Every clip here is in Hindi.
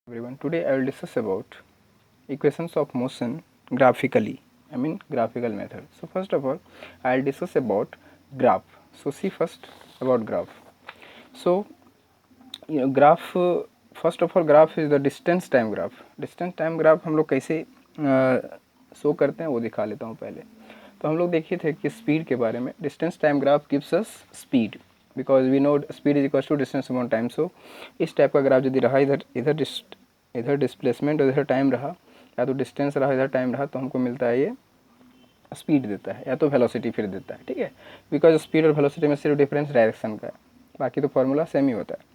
Everyone, today I will discuss about equations of motion graphically. I mean graphical method. So first of all, I will discuss about graph. So see first about graph. So graph. First of all, graph is the distance time graph. Distance time graph हम लोग कैसे शो करते हैं वो दिखा लेता हूँ पहले. तो हम लोग देखे थे कि स्पीड के बारे में. Distance time graph gives us speed because we know speed is equal to distance upon time. So इस टाइप का ग्राफ यदि रहा इधर डिस्प्लेसमेंट और इधर टाइम रहा, या तो डिस्टेंस रहा इधर टाइम रहा, तो हमको मिलता है ये स्पीड देता है या तो वेलोसिटी फिर देता है. ठीक है, बिकॉज स्पीड और वेलोसिटी में सिर्फ डिफरेंस डायरेक्शन का है, बाकी तो फार्मूला सेम ही होता है.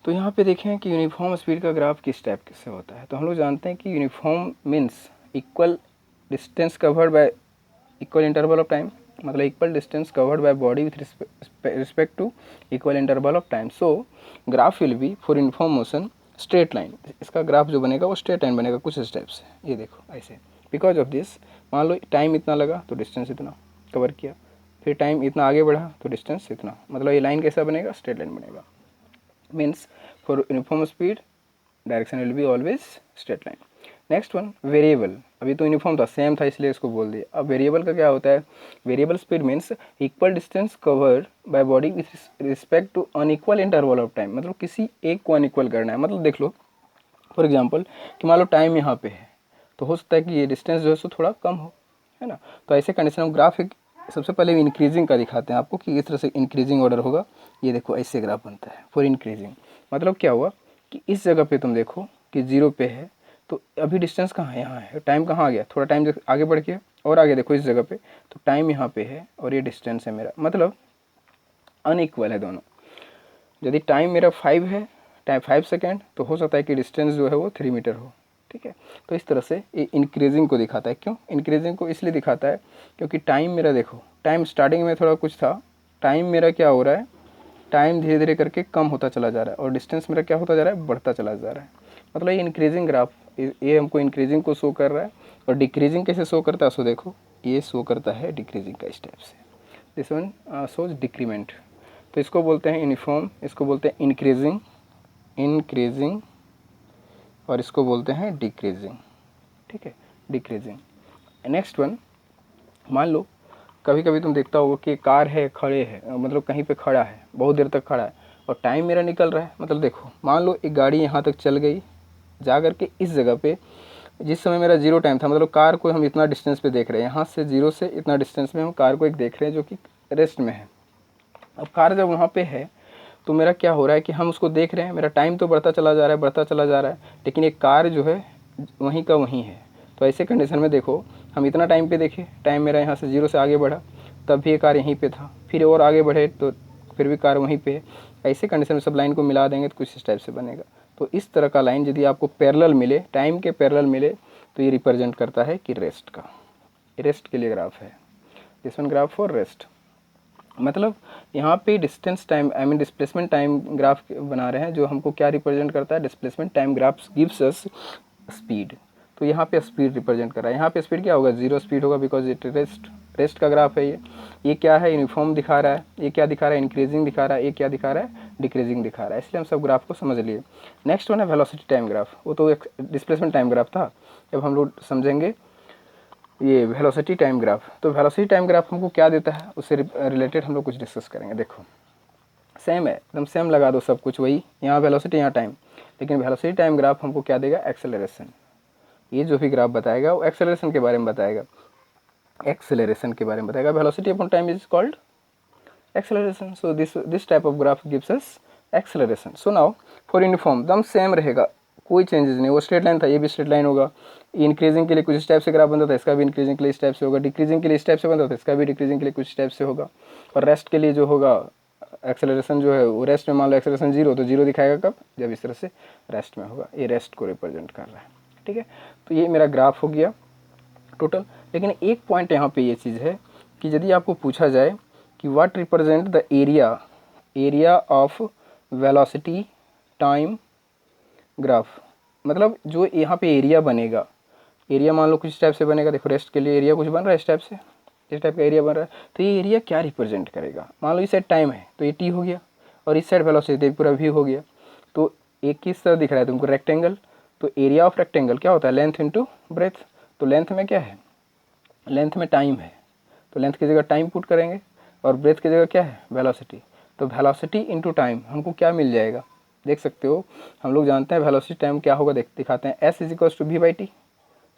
तो यहाँ पे देखें कि यूनिफॉर्म स्पीड का ग्राफ किस टाइप से होता है. तो हम लोग जानते हैं कि uniform means equal distance covered by equal interval of time, मतलब equal distance covered by body with respect to equal interval of time. So graph will be for uniform motion straight line. इसका ग्राफ जो बनेगा वो स्ट्रेट लाइन बनेगा कुछ इस टाइप से. ये देखो ऐसे. बिकॉज ऑफ दिस, मान लो टाइम इतना लगा तो डिस्टेंस इतना कवर किया, फिर टाइम इतना आगे बढ़ा तो डिस्टेंस इतना, मतलब ये लाइन कैसा बनेगा, स्ट्रेट लाइन बनेगा. Means for uniform speed direction will be always straight line. Next one variable. अभी तो यूनिफॉर्म था, सेम था, इसलिए इसको बोल दिया. अब वेरिएबल का क्या होता है? Variable speed means equal distance covered by body with respect to unequal interval of time. मतलब किसी एक को अनइक्वल करना है. मतलब देख लो फॉर एग्जांपल कि मान लो टाइम यहाँ पे है, तो हो सकता है कि ये डिस्टेंस जो है सो थोड़ा कम हो, है ना. तो ऐसे कंडीशन में ग्राफ एक सबसे पहले इंक्रीजिंग का दिखाते हैं आपको कि इस तरह से इंक्रीजिंग ऑर्डर होगा. ये देखो ऐसे ग्राफ बनता है फॉर इंक्रीजिंग. मतलब क्या हुआ कि इस जगह पे तुम देखो कि 0 पे है, तो अभी डिस्टेंस कहाँ है, यहाँ है. टाइम कहाँ आ गया, थोड़ा टाइम आगे बढ़ गया, और आगे देखो इस जगह पे, तो टाइम यहाँ पे है और ये डिस्टेंस है मेरा. मतलब अनइक्वल है दोनों. यदि टाइम मेरा 5 है, टाइम 5 सेकेंड, तो हो सकता है कि डिस्टेंस जो है वो 3 मीटर हो. ठीक है, तो इस तरह से ये इंक्रीजिंग को दिखाता है. क्यों इंक्रीजिंग को इसलिए दिखाता है क्योंकि टाइम मेरा देखो, टाइम स्टार्टिंग में थोड़ा कुछ था, टाइम मेरा क्या हो रहा है, टाइम धीरे धीरे करके कम होता चला जा रहा है, और डिस्टेंस मेरा क्या होता जा रहा है, बढ़ता चला जा रहा है. मतलब ये इंक्रीजिंग ग्राफ, ये हमको इंक्रीजिंग को शो कर रहा है. और डिक्रीजिंग कैसे शो करता है, सो देखो ये शो करता है डिक्रीजिंग का इस टाइप से. This one shows decrement. तो इसको बोलते हैं यूनिफॉर्म, इसको बोलते हैं इंक्रीजिंग, और इसको बोलते हैं डिक्रीजिंग. ठीक है, डिक्रीजिंग. नेक्स्ट वन, मान लो कभी कभी तुम देखता होगा कि कार है, खड़े है, मतलब कहीं पे खड़ा है, बहुत देर तक खड़ा है, और टाइम मेरा निकल रहा है. मतलब देखो मान लो एक गाड़ी यहाँ तक चल गई, जा करके इस जगह पे, जिस समय मेरा 0 टाइम था, मतलब कार को हम इतना डिस्टेंस पे देख रहे हैं, यहाँ से 0 से इतना डिस्टेंस में हम कार को एक देख रहे हैं जो कि रेस्ट में है. अब कार जब वहाँ पे है तो मेरा क्या हो रहा है कि हम उसको देख रहे हैं, मेरा टाइम तो बढ़ता चला जा रहा है, बढ़ता चला जा रहा है, लेकिन एक कार जो है वहीं का वहीं है. तो ऐसे कंडीशन में देखो हम इतना टाइम पे देखे, टाइम मेरा यहाँ से 0 से आगे बढ़ा, तब भी ये कार यहीं पे था, फिर और आगे बढ़े तो फिर भी कार वहीं पे है. ऐसे कंडीशन में सब लाइन को मिला देंगे तो कुछ इस टाइप से बनेगा. तो इस तरह का लाइन यदि आपको पैरेलल मिले, टाइम के पैरेलल मिले, तो ये रिप्रेजेंट करता है कि रेस्ट का, रेस्ट के लिए ग्राफ है. This one graph for rest. मतलब यहाँ पे distance time, I mean displacement time graph बना रहे हैं, जो हमको क्या रिप्रेजेंट करता है, displacement time graph gives us speed. तो यहाँ पे स्पीड रिप्रेजेंट कर रहा है. यहाँ पे स्पीड क्या होगा, 0 स्पीड होगा, बिकॉज इट रेस्ट का ग्राफ है. ये क्या है, यूनिफॉर्म दिखा रहा है. ये क्या दिखा रहा है, इंक्रीजिंग दिखा रहा है. ये क्या दिखा रहा है, डिक्रीजिंग दिखा रहा है. इसलिए हम सब ग्राफ को समझ लिए. नेक्स्ट वन है वेलोसिटी टाइम ग्राफ. वो तो एक डिस्प्लेसमेंट टाइम ग्राफ था, अब हम लोग समझेंगे ये वेलोसिटी टाइम ग्राफ. तो वेलोसिटी टाइम ग्राफ हमको क्या देता है, उससे रिलेटेड हम लोग कुछ डिस्कस करेंगे. देखो सेम है, एकदम सेम लगा दो सब कुछ वही, यहाँ वेलोसिटी यहाँ टाइम, लेकिन वेलोसिटी टाइम ग्राफ हमको क्या देगा, एक्सेलरेशन. ये जो भी ग्राफ बताएगा वो एक्सेलरेशन के बारे में बताएगा, एक्सेलरेशन के बारे में बताएगा. Velocity upon time is called acceleration. So this type of graph gives us acceleration. So now for uniform एकदम सेम रहेगा, कोई चेंजेस नहीं. वो स्ट्रेट लाइन था, ये भी स्ट्रेट लाइन होगा. इंक्रीजिंग के लिए कुछ इस टाइप से ग्राफ बनता था, इसका भी इंक्रीजिंग के लिए इस टाइप से होगा. डिक्रीजिंग के लिए इस टाइप से बनता था, इसका भी डिक्रीजिंग के लिए कुछ टाइप से होगा. और रेस्ट के लिए जो होगा एक्सेलरेशन जो है वो रेस्ट में, मान लो एक्सेलरेशन 0, तो 0 दिखाएगा कब, जब इस तरह से रेस्ट में होगा. ये रेस्ट को रिप्रेजेंट कर रहा है. ठीक है, तो ये मेरा ग्राफ हो गया टोटल. लेकिन एक पॉइंट यहाँ पे ये चीज़ है कि यदि आपको पूछा जाए कि what represent the area of velocity time graph, मतलब जो यहाँ पे एरिया बनेगा, एरिया मान लो कुछ इस टाइप से बनेगा. देखो रेस्ट के लिए एरिया कुछ बन रहा है इस टाइप से, इस टाइप का एरिया बन रहा है. तो ये एरिया क्या रिप्रेजेंट करेगा, मान लो इस साइड टाइम है तो ये टी हो गया, और इस साइड वेलोसिटी पूरा वी हो गया. तो एक किस तरह दिख रहा है तुमको, रेक्टेंगल, तो एरिया ऑफ रेक्टेंगल क्या होता है, लेंथ इनटू ब्रेथ। तो लेंथ में क्या है, लेंथ में टाइम है, तो लेंथ की जगह टाइम पुट करेंगे, और ब्रेथ की जगह क्या है, वेलोसिटी। तो वेलोसिटी इनटू टाइम हमको क्या मिल जाएगा, देख सकते हो, हम लोग जानते हैं वेलोसिटी टाइम क्या होगा, दिखाते हैं, S is equals to V by T,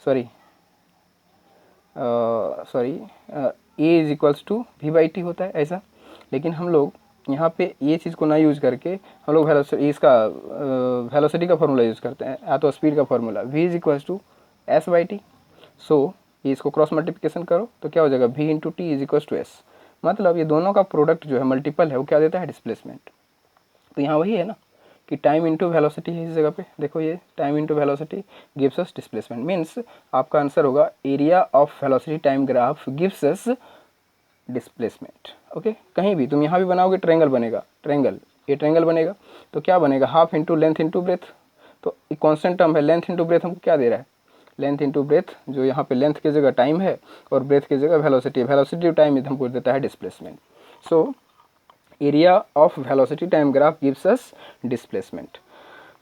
sorry A is equals to V by T होता है ऐसा। लेकिन हम लोग यहाँ पे ये चीज़ को ना यूज करके हम लोग इसका वेलोसिटी का फॉर्मूला यूज़ करते हैं, या तो स्पीड का formula, v is equals to S by T. So ये इसको क्रॉस मल्टीप्लिकेशन करो तो क्या हो जाएगा, v into T is equals to S. मतलब ये दोनों का प्रोडक्ट जो है मल्टीपल है, वो क्या देता है, डिस्प्लेसमेंट। तो यहाँ वही है ना कि टाइम इंटू वेलोसिटी है इस जगह पे, देखो ये time into velocity gives us displacement, means आपका आंसर होगा area of velocity time graph gives us displacement. Okay, कहीं भी तुम यहाँ भी बनाओगे ट्रायंगल बनेगा, ट्रायंगल, ये ट्रायंगल बनेगा तो क्या बनेगा, half into length into breadth. तो एक कॉन्स्टेंट टर्म है, लेंथ इंटू ब्रेथ हमको क्या दे रहा है, लेंथ इंटू ब्रेथ, जो यहाँ पे लेंथ की जगह टाइम है और ब्रेथ की जगह वेलोसिटी, वेलोसिटी टाइम हमको देता है displacement. So area of velocity time graph gives us displacement.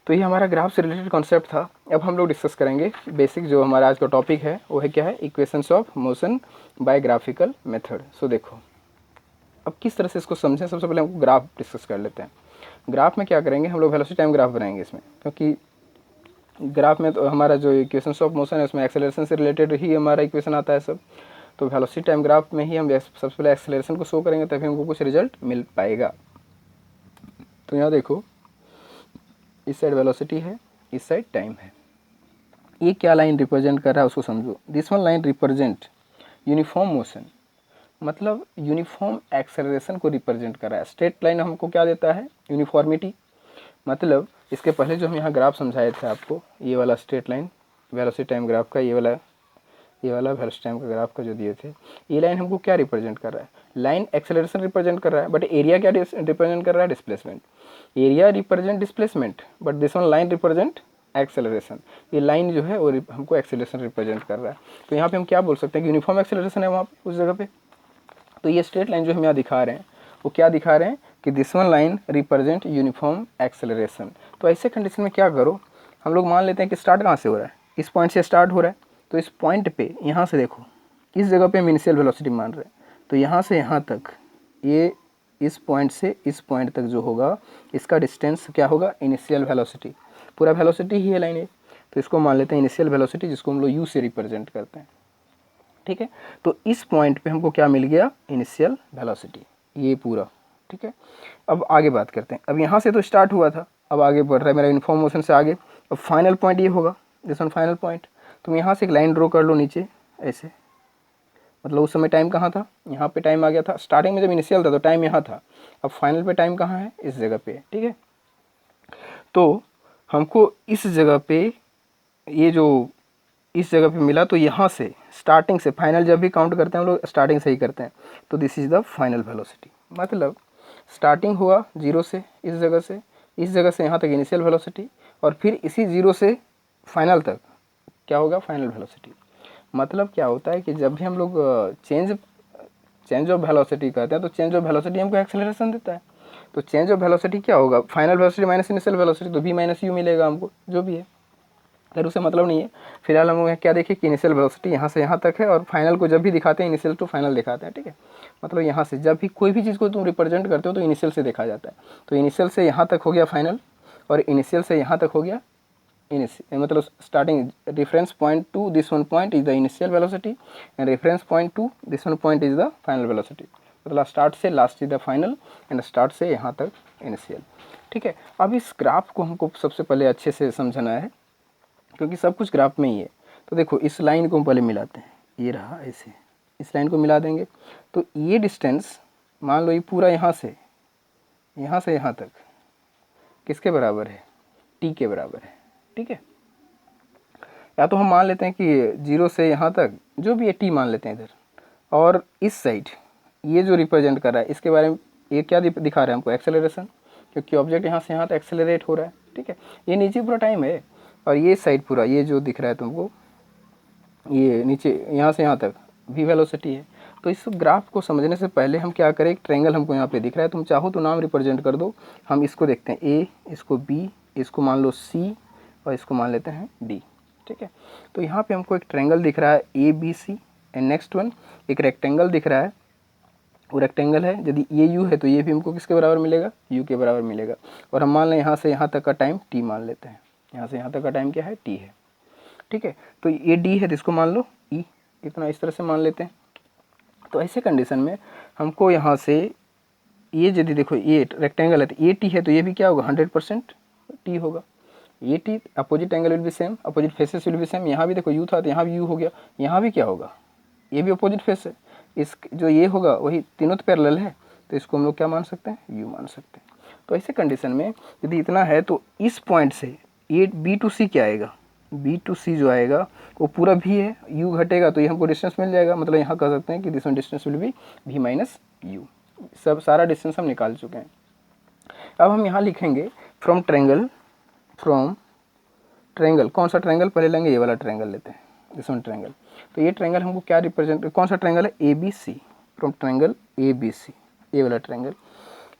तो ये हमारा ग्राफ से रिलेटेड कॉन्सेप्ट था। अब हम लोग डिस्कस करेंगे बेसिक, जो हमारा आज का टॉपिक है वो है क्या है, equations of motion by graphical method. So देखो अब किस तरह से इसको समझें, सबसे पहले हम ग्राफ डिस्कस कर लेते हैं। ग्राफ में क्या करेंगे, हम लोग वेलोसिटी टाइम ग्राफ बनाएंगे इसमें, क्योंकि ग्राफ में तो हमारा जो इक्वेशंस ऑफ मोशन है उसमें एक्सेलरेशन से रिलेटेड ही हमारा इक्वेशन आता है सब। तो वेलोसिटी टाइम ग्राफ में ही हम सबसे पहले एक्सेलरेशन को शो करेंगे, तभी हमको कुछ रिजल्ट मिल पाएगा। तो यहाँ देखो, इस साइड वेलोसिटी है, इस साइड टाइम है। ये क्या लाइन रिप्रेजेंट कर रहा है उसको समझो। This one line represent uniform motion, मतलब यूनिफॉर्म एक्सेलरेशन को रिप्रेजेंट कर रहा है। स्ट्रेट लाइन हमको क्या देता है, यूनिफॉर्मिटी। मतलब इसके पहले जो हम यहाँ ग्राफ समझाए थे आपको, ये वाला straight line velocity time graph का, ये वाला वेलोसिटी टाइम का ग्राफ का जो दिए थे, ये लाइन हमको क्या रिप्रेजेंट कर रहा है, लाइन एक्सेलरेशन रिप्रेजेंट कर रहा है, बट एरिया क्या रिप्रेजेंट कर रहा है, displacement. Area represent displacement, but this one line represent acceleration. ये लाइन जो है वो हमको एक्सेलरेशन रिप्रेजेंट कर रहा है। तो यहाँ पे हम क्या बोल सकते हैं कि यूनिफॉर्म एक्सेलरेशन है वहाँ पे उस जगह पे। तो ये स्ट्रेट लाइन जो हम यहाँ दिखा रहे हैं वो क्या दिखा रहे हैं कि this one line represent uniform acceleration. तो ऐसे कंडीशन में क्या करो, हम लोग मान लेते हैं कि स्टार्ट कहाँ से हो रहा है, इस पॉइंट से स्टार्ट हो रहा है। तो इस पॉइंट पे यहाँ से देखो, इस जगह पे हम इनिशियल वेलोसिटी मान रहे हैं, तो यहाँ से यहाँ तक, ये इस पॉइंट से इस पॉइंट तक जो होगा इसका डिस्टेंस क्या होगा, इनिशियल वेलोसिटी। पूरा वेलोसिटी ही है लाइन ये, तो इसको मान लेते हैं इनिशियल वेलोसिटी, जिसको हम लोग यू से रिप्रेजेंट करते हैं। ठीक है, तो इस पॉइंट पे हमको क्या मिल गया, इनिशियल वेलोसिटी, ये पूरा। ठीक है, अब आगे बात करते हैं। अब यहाँ से तो स्टार्ट हुआ था, अब आगे बढ़ रहा है मेरा यूनिफॉर्म मोशन से आगे। अब फाइनल पॉइंट ये होगा, दिस वन फाइनल पॉइंट। तुम यहाँ से एक लाइन ड्रॉ कर लो नीचे ऐसे, मतलब उस समय टाइम कहाँ था, यहाँ पे टाइम आ गया था। स्टार्टिंग में जब इनिशियल था तो टाइम यहाँ था, अब फाइनल पे टाइम कहाँ है, इस जगह पे। ठीक है, तो हमको इस जगह पे, ये जो इस जगह पे मिला, तो यहाँ से स्टार्टिंग से फाइनल जब भी काउंट करते हैं हम लोग स्टार्टिंग से ही करते हैं, तो this is the final velocity. मतलब स्टार्टिंग हुआ जीरो से, इस जगह से यहाँ तक इनिशियल वेलोसिटी, और फिर इसी जीरो से फाइनल तक क्या होगा, फाइनल वेलोसिटी। मतलब क्या होता है कि जब भी हम लोग चेंज ऑफ वेलोसिटी करते हैं, तो चेंज ऑफ वेलोसिटी हमको एक्सेलरेशन देता है। तो चेंज ऑफ वेलोसिटी क्या होगा, final velocity minus initial velocity, तो v माइनस यू मिलेगा हमको, जो भी है, खैर उससे मतलब नहीं है। फिलहाल हम क्या देखें कि इनिशियल वेलोसिटी यहाँ से यहाँ तक है, और फाइनल को जब भी दिखाते हैं इनिशियल टू फाइनल दिखाते हैं। ठीक है, मतलब यहाँ से जब भी कोई भी चीज़ को तुम रिप्रेजेंट करते हो तो इनिशियल से देखा जाता है। तो इनिशियल से यहाँ तक हो गया फाइनल, और इनिशियल से यहाँ तक हो गया इनिशियल, मतलब starting reference point two this one point is the initial velocity, and reference point two this one point is the final velocity. मतलब स्टार्ट से last is the final, and start से यहाँ तक इनिशियल। ठीक है, अब इस ग्राफ को हमको सबसे पहले अच्छे से समझना है, क्योंकि सब कुछ ग्राफ में ही है। तो देखो इस लाइन को हम पहले मिलाते हैं, ये रहा ऐसे, इस लाइन को मिला देंगे, तो ये डिस्टेंस मान लो ये पूरा यहाँ से यहाँ तक किसके बराबर है, टी के बराबर है। ठीक है, या तो हम मान लेते हैं कि जीरो से यहाँ तक जो भी है टी मान लेते हैं इधर, और इस साइड ये जो रिप्रेजेंट कर रहा है इसके बारे में, ये क्या दिखा रहा है हमको, एक्सेलरेशन, क्योंकि ऑब्जेक्ट यहाँ से यहाँ तक एक्सेलरेट हो रहा है। ठीक है, ये नीचे पूरा टाइम है, और ये साइड पूरा, ये जो दिख रहा है तुमको, ये नीचे यहाँ से यहाँ तक v वेलोसिटी है। तो इस ग्राफ को समझने से पहले हम क्या करें, एक ट्रायंगल हमको यहाँ पे दिख रहा है, तुम चाहो तो नाम रिप्रेजेंट कर दो। हम इसको देखते हैं, ए, इसको बी, इसको मान लो सी और इसको मान लेते हैं डी। ठीक है, तो यहाँ पे हमको एक ट्रायंगल दिख रहा है A B C and next one एक रेक्टेंगल दिख रहा है, वो रेक्टेंगल है, यदि ये यू है तो ये भी हमको किसके बराबर मिलेगा, यू के बराबर मिलेगा। और हम मान लें यहाँ से यहाँ तक का टाइम टी मान लेते हैं, यहाँ से यहाँ तक का टाइम क्या है, टी है। ठीक है, तो ये डी है तो इसको मान लो ई, इतना इस तरह से मान लेते हैं। तो ऐसे कंडीशन में हमको यहाँ से ये यदि देखो ये रेक्टेंगल है तो ये टी है तो ये भी क्या होगा, 100% टी होगा। ये T opposite angle will be same, opposite faces will be same. यहाँ भी देखो यू था तो यहाँ भी यू हो गया, यहाँ भी क्या होगा, ये भी अपोजिट फेस है। इस जो ये होगा वही तीनों तो पैरेलल है, तो इसको हम लोग क्या मान सकते हैं, यू मान सकते हैं। तो ऐसे कंडीशन में यदि इतना है तो इस पॉइंट से ये बी टू सी क्या आएगा, बी टू सी जो आएगा वो पूरा भी है, यू घटेगा तो ये हमको डिस्टेंस मिल जाएगा। मतलब यहाँ कह सकते हैं कि this one distance will be भी माइनस यू। सब सारा डिस्टेंस हम निकाल चुके हैं। अब हम यहाँ लिखेंगे फ्रॉम ट्रायंगल, कौन सा ट्रायंगल पहले लेंगे, ये वाला ट्रायंगल लेते हैं, दिस वन ट्रायंगल। तो ये ट्रायंगल हमको क्या रिप्रेजेंट, कौन सा ट्रायंगल है, A B C, from triangle A B C, ये वाला ट्रायंगल।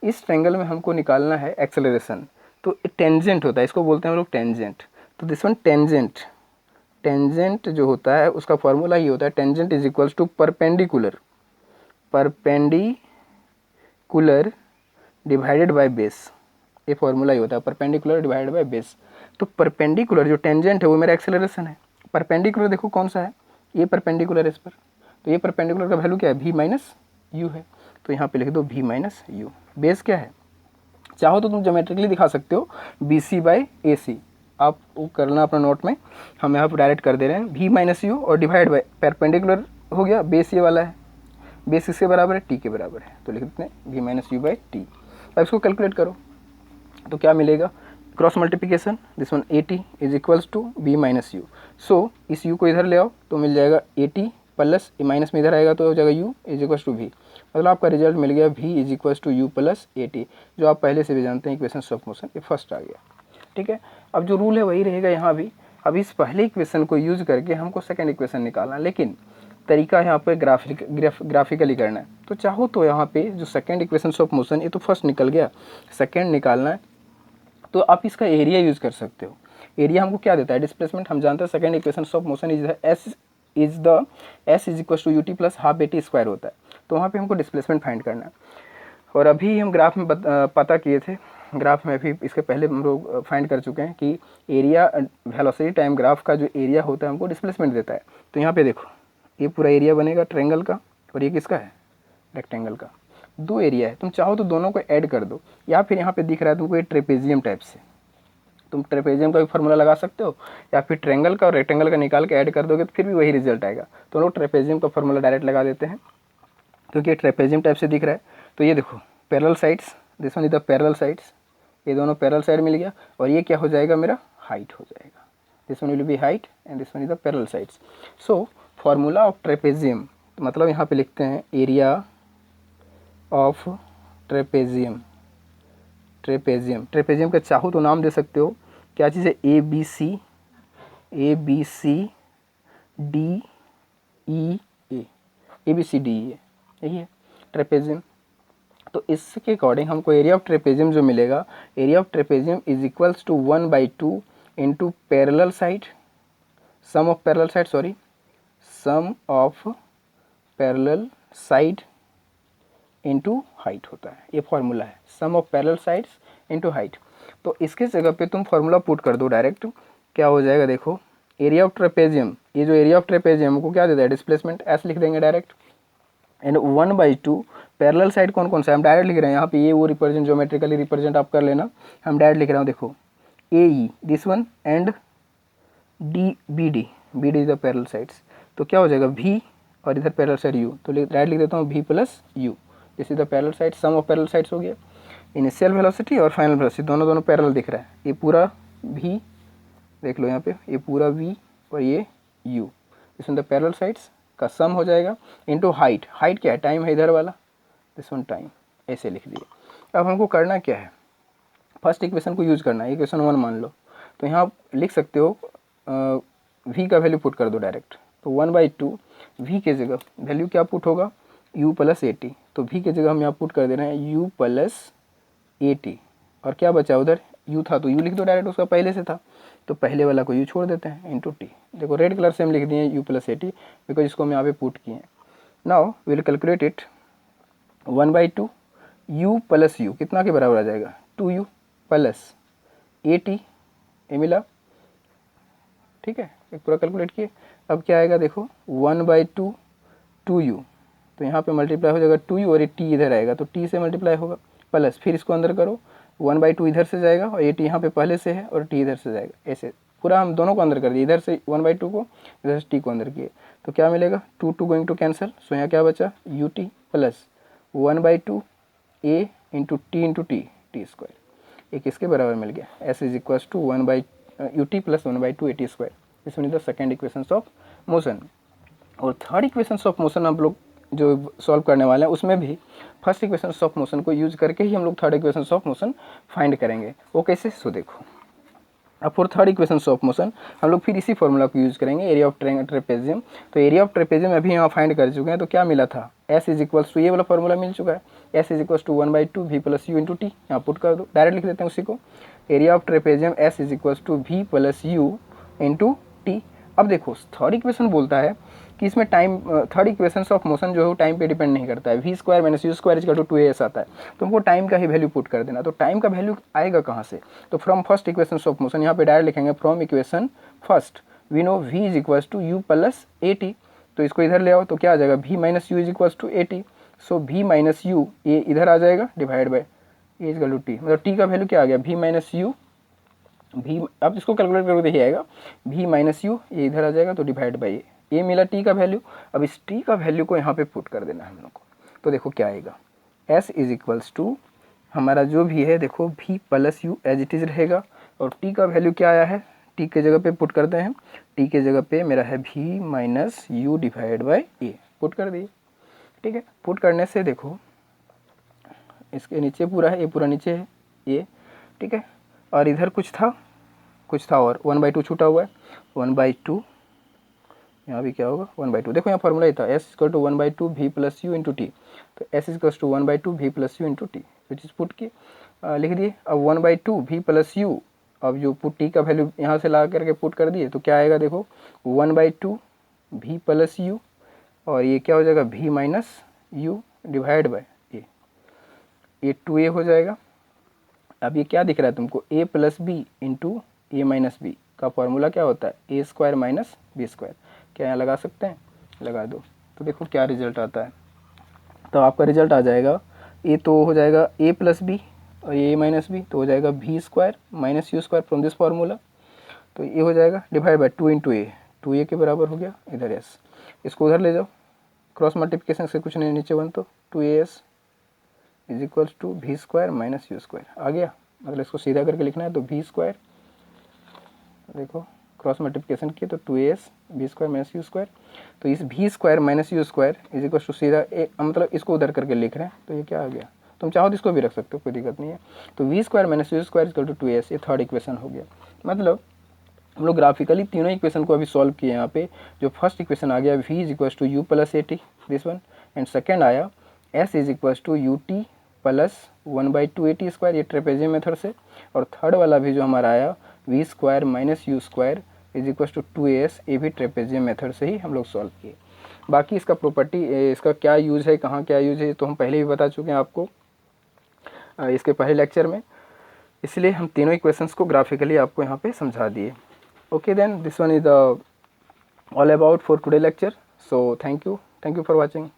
इस ट्रायंगल में हमको निकालना है एक्सेलरेशन। तो टेंजेंट होता है, इसको बोलते हैं हम लोग टेंजेंट। तो दिस वन टेंजेंट जो होता है उसका फॉर्मूला ये होता है, tangent is equals to perpendicular divided by base. ये फॉर्मूला ही होता है, परपेंडिकुलर डिवाइडेड बाय बेस। तो परपेंडिकुलर जो टेंजेंट है वो मेरा एक्सेलरेशन है। परपेंडिकुलर देखो कौन सा है, ये परपेंडिकुलर है इस पर, तो ये परपेंडिकुलर का वैल्यू क्या है, भी माइनस यू है। तो यहाँ पे लिख दो भी माइनस यू। बेस क्या है, चाहो तो तुम ज्योमेट्रिकली दिखा सकते हो, बी सी बाई ए सी, आप वो करना अपना नोट में, हम यहाँ पर डायरेक्ट कर दे रहे हैं, भी माइनस यू और डिवाइड बाई परपेंडिकुलर हो गया, बेस ये वाला है, बेस किसके बराबर है, टी के बराबर है, तो लिख देते हैं भी माइनस यू बाई टी। अब इसको कैलकुलेट करो तो क्या मिलेगा, cross multiplication, this one a t is equals to v minus u. So इस यू को इधर ले आओ तो मिल जाएगा a t plus a minus में इधर आएगा तो हो जाएगा यू इज इक्वल्स टू भी। मतलब आपका रिजल्ट मिल गया भी is equals to U plus A T, जो आप पहले से भी जानते हैं इक्वेशन ऑफ मोशन, ये फर्स्ट आ गया। ठीक है, अब जो रूल है वही रहेगा यहाँ भी। अब इस पहले इक्वेशन को यूज करके हमको सेकेंड इक्वेशन निकालना है, लेकिन तरीका यहाँ पे ग्राफिकली करना है। तो चाहो तो यहाँ पे जो सेकेंड इक्वेशन ऑफ मोशन, ये तो फर्स्ट निकल गया, सेकेंड निकालना है तो आप इसका एरिया यूज़ कर सकते हो। एरिया हमको क्या देता है, डिस्प्लेसमेंट। हम जानते हैं second equation of motion S is equal to U T plus half A T square होता है, तो वहाँ पे हमको डिस्प्लेसमेंट फाइंड करना है। और अभी हम ग्राफ में पता किए थे, ग्राफ में भी इसके पहले हम लोग फाइंड कर चुके हैं कि एरिया वेलोसिटी टाइम ग्राफ का जो एरिया होता है हमको डिस्प्लेसमेंट देता है। तो यहाँ पे देखो ये पूरा एरिया बनेगा ट्रायंगल का, और ये किसका है, रेक्टेंगल का। दो एरिया है, तुम चाहो तो दोनों को ऐड कर दो, या फिर यहाँ पे दिख रहा है तुमको ये ट्रेपेजियम टाइप से, तुम ट्रेपेजियम का भी फॉर्मूला लगा सकते हो, या फिर ट्रायंगल का और रेक्टेंगल का निकाल के ऐड कर दोगे तो फिर भी वही रिजल्ट आएगा। तो लोग ट्रेपेजियम का फॉर्मूला डायरेक्ट लगा देते हैं क्योंकि ये ट्रेपेजियम टाइप से दिख रहा है। तो ये देखो parallel sides, this one is the parallel sides, ये दोनों पैरेलल साइड मिल गया, और ये क्या हो जाएगा, मेरा हाइट हो जाएगा। This one will be height and this one is the parallel sides. So formula of trapezium, मतलब यहाँ पे लिखते हैं एरिया ऑफ ट्रेपेजियम। ट्रेपेजियम का चाहो तो नाम दे सकते हो, क्या चीज़ है, A B C D E A, A B C D E A, यही है ट्रेपेजियम। तो इसके अकॉर्डिंग हमको एरिया ऑफ ट्रेपेजियम जो मिलेगा, area of trapezium is equals to 1/2 into parallel side, sum of parallel side into height होता है। ये फॉर्मूला है, sum of parallel sides into height. तो इसके जगह पे तुम फॉर्मूला पुट कर दो डायरेक्ट, क्या हो जाएगा, देखो एरिया ऑफ ट्रेपेजियम, ये जो एरिया ऑफ ट्रेपेजियम को क्या देता है, डिस्प्लेसमेंट, एस लिख देंगे डायरेक्ट, एंड 1/2 पैरेलल साइड कौन कौन सा है, हम डायरेक्ट लिख रहे हैं यहाँ पे, ये वो रिप्रेजेंट ज्योमेट्रिकली रिप्रेजेंट आप कर लेना, हम डायरेक्ट लिख रहा हूँ, देखो A E this one and D B D is the parallel sides. तो क्या हो जाएगा भी, और इधर पैरेलल साइड यू, तो डायरेक्ट लिख देता हूँ v plus u, this is the parallel side, sum of parallel sides हो गया। इनिशियल वेलोसिटी और फाइनल वेलोसिटी दोनों पैरेलल दिख रहा है, ये पूरा भी देख लो यहाँ पे, ये पूरा वी और ये यू, इसमें द पैरेलल साइड्स का सम हो जाएगा इनटू हाइट। हाइट क्या है, टाइम है इधर वाला, दिस वन टाइम, ऐसे लिख दिए। अब हमको करना क्या है, फर्स्ट इक्वेशन को यूज़ करना है, इक्वेशन 1 मान लो, तो यहाँ आप लिख सकते हो v का वैल्यू पुट कर दो डायरेक्ट, तो 1/2 v के जगह वैल्यू क्या पुट होगा, u प्लस ए टी, तो v के जगह हम यहाँ पुट कर दे रहे हैं u प्लस ए टी, और क्या बचा उधर यू था तो यू लिख दो डायरेक्ट, उसका पहले से था तो पहले वाला को यू छोड़ देते हैं इंटू टी। देखो रेड कलर से हम लिख दिए you plus A T because इसको हम यहाँ पे पुट किए हैं। Now will calculate it 1/2 you plus you कितना के बराबर आ जाएगा 2u प्लस ए टी, ए मिला, ठीक है, एक पूरा कैलकुलेट किए। अब क्या आएगा देखो 1/2 2u, तो यहाँ पे मल्टीप्लाई हो जाएगा 2u और ये टी इधर आएगा तो टी से मल्टीप्लाई होगा प्लस फिर इसको अंदर करो 1/2 इधर से जाएगा और ये टी यहाँ पे पहले से है और टी इधर से जाएगा, ऐसे पूरा हम दोनों को अंदर कर दिए, इधर से 1/2 को इधर से टी को अंदर किए तो क्या मिलेगा 2 2 गोइंग टू कैंसिल, सो यहाँ क्या बचा U T plus 1/2 A into T T square, एक इसके बराबर मिल गया। S is equals to 1/ut plus 1/2 A T square. This one is the second equations of motion. और थर्ड इक्वेशंस ऑफ मोशन हम लोग जो सॉल्व करने वाले हैं उसमें भी फर्स्ट इक्वेशंस ऑफ मोशन को यूज करके ही हम लोग third equations of motion find करेंगे। वो कैसे, सो देखो अब for third equations of motion हम लोग फिर इसी फॉर्मूला को यूज करेंगे, एरिया ऑफ ट्रेपेजियम। तो एरिया ऑफ ट्रेपेजियम अभी यहाँ फाइंड कर चुके हैं तो क्या मिला था एस इज इक्वल्स टू, ये वाला फॉर्मूला मिल चुका है, S is equals to 1/2 V plus U into T, यहाँ पुट कर दो, डायरेक्ट लिख देते हैं उसी को, area of trapezium S is equals to V plus U into T. अब देखो थर्ड इक्वेशन बोलता है कि इसमें time, third equation of motion जो है वो टाइम पे डिपेंड नहीं करता है, V square minus you square equal to 2as आता है, तो हमको टाइम का ही वैल्यू पुट कर देना। तो टाइम का वैल्यू आएगा कहाँ से, तो from first equation of motion, यहाँ पे डायरेक्ट लिखेंगे from equation first we know v is equals to U plus A T, तो इसको इधर ले आओ तो क्या आ जाएगा v minus U is equals to A T, so v minus U ये इधर आ जाएगा divide by A is to T, मतलब t का वैल्यू क्या आ गया v माइनस यू, v अब इसको कैलकुलेट करके देखिए आएगा v माइनस यू ये इधर आ जाएगा तो डिवाइड बाई ये मिला t का वैल्यू। अब इस t का वैल्यू को यहाँ पे पुट कर देना है हम लोग को, तो देखो क्या आएगा s इज इक्वल्स टू हमारा जो भी है देखो v plus U as it is रहेगा और t का वैल्यू क्या आया है, t के जगह पे पुट करते हैं, t के जगह पे मेरा है v minus you divide by A, put कर दिए, ठीक है। पुट करने से देखो इसके नीचे पूरा है, ये पूरा नीचे है ये, ठीक है, और इधर कुछ था और 1/2 छूटा हुआ है, 1/2 यहाँ भी क्या होगा 1/2, देखो यहाँ फॉर्मूला ही था s equal to 1/2 v plus U into T, तो s equal to 1/2 v plus U into T, which is put किए लिख दिए। अब 1/2 v प्लस यू, अब जो पुट टी का वैल्यू यहाँ से ला करके पुट कर दिए तो क्या आएगा देखो 1/2 v प्लस यू और ये क्या हो जाएगा v minus you divide by ये 2a हो जाएगा। अब ये क्या दिख रहा है तुमको a plus B into A minus B का फॉर्मूला क्या होता है A square minus B square, क्या यहाँ लगा सकते हैं, लगा दो, तो देखो क्या रिजल्ट आता है। तो आपका रिजल्ट आ जाएगा ए तो हो जाएगा a प्लस बी और ये a माइनस बी तो हो जाएगा v square minus you square from this formula, तो ये हो जाएगा divide by 2 into A, 2a के बराबर हो गया, इधर s, इसको उधर ले जाओ, क्रॉस मल्टीप्लिकेशन से कुछ नहीं नीचे 1 तो 2as is equals to v square minus you square आ गया, मतलब इसको सीधा करके लिखना है तो वी स्क्वायर, देखो क्रॉस मल्टीप्लिकेशन किए तो 2as v square minus you square, तो इस v square minus you square is equal to सीधा मतलब इसको उधर करके लिख रहे हैं तो ये क्या आ गया, तुम चाहो तो इसको भी रख सकते हो कोई दिक्कत नहीं है, तो we square minus you square equal to 2as, ये थर्ड इक्वेशन हो गया। मतलब हम लोग ग्राफिकली तीनों इक्वेशन को अभी सॉल्व किए यहाँ पे, जो फर्स्ट इक्वेशन आ गया v is equal to U plus A T this one, and second आया s is equal to U T plus 1/2 A T square, ये ट्रेपेजियम मेथड से, और थर्ड वाला भी जो हमारा आया V square minus you square is equal to 2as, ये भी ट्रेपेजियम मेथड से ही हम लोग सॉल्व किए। बाकी इसका प्रॉपर्टी, इसका क्या यूज़ है, कहाँ क्या यूज़ है, तो हम पहले भी बता चुके हैं आपको इसके पहले लेक्चर में, इसलिए हम तीनों इक्वेशंस को ग्राफिकली आपको यहाँ पे समझा दिए। Okay then this one is all about for today lecture, so thank you for watching.